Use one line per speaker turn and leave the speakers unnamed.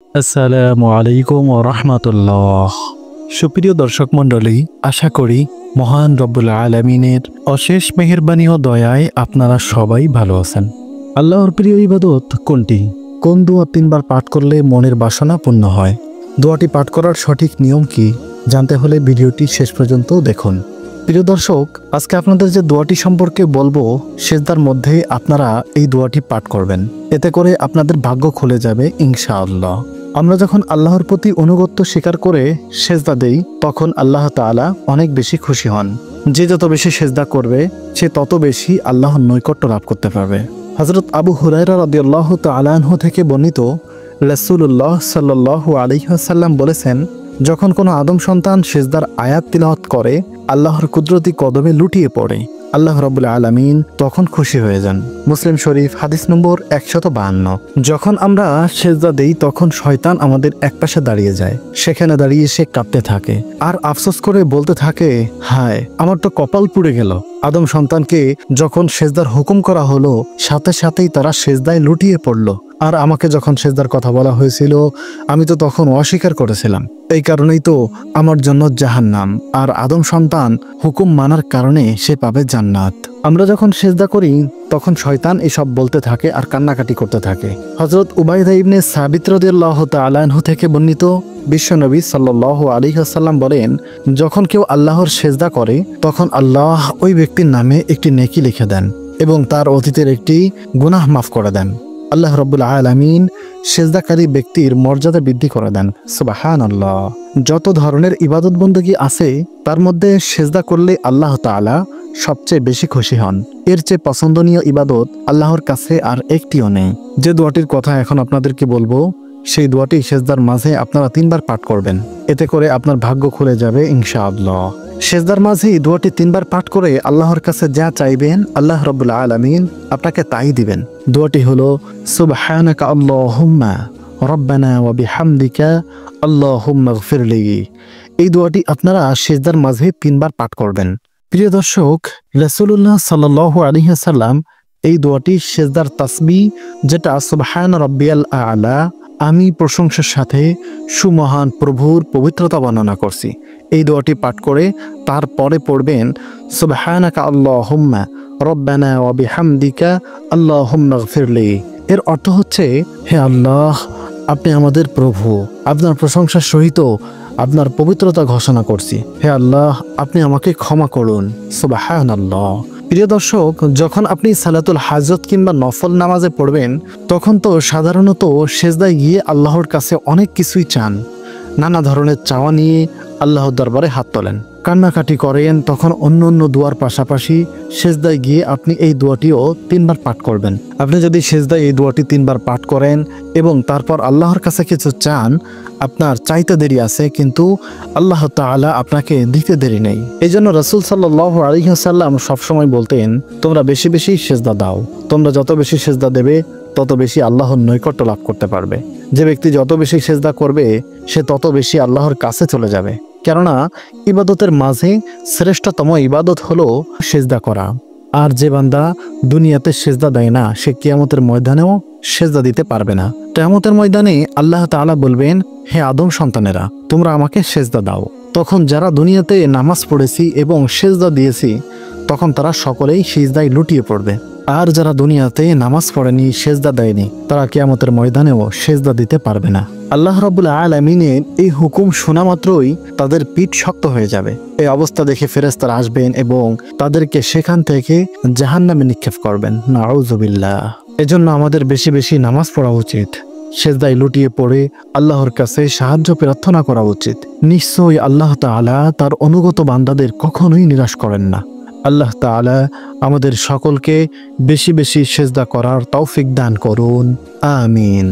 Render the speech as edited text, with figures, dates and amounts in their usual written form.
আসসালামু আলাইকুম ওয়া রাহমাতুল্লাহ। সুপ্রিয় দর্শক মণ্ডলী, আশা করি মহান রব্বুল আলামিনের অশেষ মেহেরবানি ও দয়ায় আপনারা সবাই ভালো আছেন। আল্লাহর প্রিয় ইবাদত কোনটি? কোন দোয়া 3 বার পাঠ করলে মনের বাসনা পূর্ণ হয়? দোয়াটি পাঠ করার সঠিক নিয়ম কি? জানতে হলে ভিডিওটি শেষ পর্যন্ত দেখুন। প্রিয় দর্শক, আজকে আপনাদের যে দোয়াটি সম্পর্কে বলবো, সেজদার মধ্যে আপনারা এই দোয়াটি পাঠ করবেন। এতে করে আপনাদের ভাগ্য খুলে যাবে ইনশাআল্লাহ। আমরা যখন আল্লাহর প্রতি অনুগত্য স্বীকার করে সেজদা দেই, তখন আল্লাহ তাআলা অনেক বেশি খুশি হন। যে যত বেশি সেজদা করবে, সে তত বেশি আল্লাহর নৈকট্য লাভ করতে পারবে। হযরত আবু হুরায়রা রাদিয়াল্লাহু তাআলা আনহু থেকে বর্ণিত, রাসূলুল্লাহ সাল্লাল্লাহু আলাইহি ওয়াসাল্লাম বলেছেন, যখন কোনো আদম সন্তান সেজদার আয়াত তিলাওয়াত করে, আল্লাহর কুদরতি কদমে লুটিয়ে পড়ে, আল্লাহ রাব্বুল আলামিন তখন খুশি হয়ে যান। মুসলিম শরীফ হাদিস নম্বর 152। যখন আমরা সেজদা দেই, তখন শয়তান আমাদের একপাশে দাঁড়িয়ে যায়। সেখানে দাঁড়িয়ে সে কাঁপতে থাকে আর আফসোস করে বলতে থাকে, হায়, আমার তো কপাল পুড়ে গেল। আদম সন্তানকে যখন সেজদার হুকুম করা হলো, সাথে সাথেই তারা সেজদায় লুটিয়ে পড়ল। আর আমাকে যখন সেজদার কথা বলা হয়েছিল, আমি তো তখন অস্বীকার করেছিলাম। এই কারণেই তো আমার জন্য জাহান্নাম, আর আদম সন্তান হুকুম মানার কারণে সে পাবে জান্নাত। আমরা যখন সেজদা করি, তখন শয়তান এসব বলতে থাকে আর কান্নাকাটি করতে থাকে। হযরত উবাইদা ইবনে সাবিত রাদিয়াল্লাহু তাআলা আনহু থেকে বর্ণিত, বিশ্বনবী সাল্লাল্লাহু আলাইহি ওয়াসাল্লাম বলেন, যখন কেউ আল্লাহর সেজদা করে, তখন আল্লাহ ওই ব্যক্তির নামে একটি নেকি লিখে দেন এবং তার অতীতের একটি গুনাহ মাফ করে দেন। আল্লাহ রাব্বুল আলামিন সেজদাকারী ব্যক্তির মর্যাদা বৃদ্ধি করে দেন। সুবহানাল্লাহ। যত ধরনের ইবাদত বندگی আছে, তার মধ্যে সেজদা করলে আল্লাহ তাআলা সবচেয়ে বেশি খুশি হন। এর চেয়ে পছন্দনীয় ইবাদত আল্লাহর কাছে আর একটিও নেই। যে দোয়াটির কথা এখন আপনাদেরকে বলবো, সেই দোয়াটি সেজদার মাঝে আপনারা 3 বার পাঠ করবেন। এতে করে আপনার ভাগ্য খুলে যাবে ইনশাআল্লাহ। সেজদার মাঝে দোয়াটি 3 বার পাঠ করে আল্লাহর কাছে যা চাইবেন, আল্লাহ রাব্বুল আলামিন আপনাকে তাই দিবেন। দোয়াটি হলো, সুবহানাকা আল্লাহুম্মা রাব্বানা ওয়া বিহামদিকা আল্লাহুম্মা গফিরলি। এই দোয়াটি আপনারা সেজদার মাঝে 3 বার পাঠ করবেন। প্রিয় দর্শক, রাসূলুল্লাহ সাল্লাল্লাহু আলাইহি ওয়াসাল্লাম এই দোয়াটি সেজদার তাসবিহ, যেটা সুবহান রাব্বিয়াল আ'লা, আমি প্রশংসার সাথে সুমহান প্রভুর পবিত্রতা বর্ণনা করছি, এই দোয়াটি পাঠ করে তারপরে পড়বেন, সুবহানাকা আল্লাহুম্মা রাব্বানা ওয়া বিহামদিকা আল্লাহুম্মা গফিরলি। এর অর্থ হচ্ছে, হে আল্লাহ, আপনি আমাদের প্রভু, আপনার প্রশংসার সহিত আপনার পবিত্রতা ঘোষণা করছি। হে আল্লাহ, আপনি আমাকে ক্ষমা করুন। সুবহানাল্লাহ। প্রিয় দর্শক, যখন আপনি সালাতুল হাজত কিংবা নফল নামাজে পড়বেন, তখন তো সাধারণত সেজদায় গিয়ে আল্লাহর কাছে অনেক কিছুই চান। নানা ধরনের চাওয়া নিয়ে আল্লাহর দরবারে হাত তোলেন, কান্নাকাটি করেন। তখন অন্য অন্য দোয়ার পাশাপাশি সেজদায় গিয়ে আপনি এই দোয়াটিও 3 বার পাঠ করবেন। আপনি যদি সেজদায় এই দোয়াটি 3 বার পাঠ করেন এবং তারপর আল্লাহর কাছে কিছু চান, আপনার চাইতে দেরি আছে, কিন্তু আল্লাহ তাআলা আপনাকে দিতে দেরি নেই। এই জন্য রাসূল সাল্লাল্লাহু আলাইহি ওয়াসাল্লাম সবসময় বলতেন, তোমরা বেশি বেশি সেজদা দাও। তোমরা যত বেশি সেজদা দেবে, তত বেশি আল্লাহর নৈকট্য লাভ করতে পারবে। যে ব্যক্তি যত বেশি সেজদা করবে, সে তত বেশি আল্লাহর কাছে চলে যাবে। কেননা ইবাদতের মাঝে শ্রেষ্ঠতম ইবাদত হলো সেজদা করা। আর যে বান্দা দুনিয়াতে সেজদা দেয় না, সে কিয়ামতের ময়দানেও সেজদা দিতে পারবে না। কিয়ামতের ময়দানে আল্লাহ তাআলা বলবেন, হে আদম সন্তানেরা, তোমরা আমাকে সেজদা দাও। তখন যারা দুনিয়াতে নামাজ পড়েছি এবং সেজদা দিয়েছি, তখন তারা সকলেই সেজদায় লুটিয়ে পড়বে। আর যারা দুনিয়াতে নামাজ পড়েনি, সেজদা দেয়নি, তারা কিয়ামতের ময়দানেও সেজদা দিতে পারবে না। আল্লাহ রাব্বুল আলামিনের এই হুকুম শোনা মাত্রই তাদের পিঠ শক্ত হয়ে যাবে। এই অবস্থা দেখে ফেরেশতারা আসবেন এবং তাদেরকে সেখান থেকে জাহান্নামে নিক্ষেপ করবেন। নাউযুবিল্লাহ। এজন্য আমাদের বেশি বেশি নামাজ পড়া উচিত, সেজদায় লুটিয়ে পড়ে আল্লাহর কাছে সাহায্য প্রার্থনা করা উচিত। নিশ্চয়ই আল্লাহ তাআলা তার অনুগত বান্দাদের কখনোই নিরাশ করেন না। আল্লাহ তাআলা আমাদের সকলকে বেশি বেশি সেজদা করার তৌফিক দান করুন। আমিন।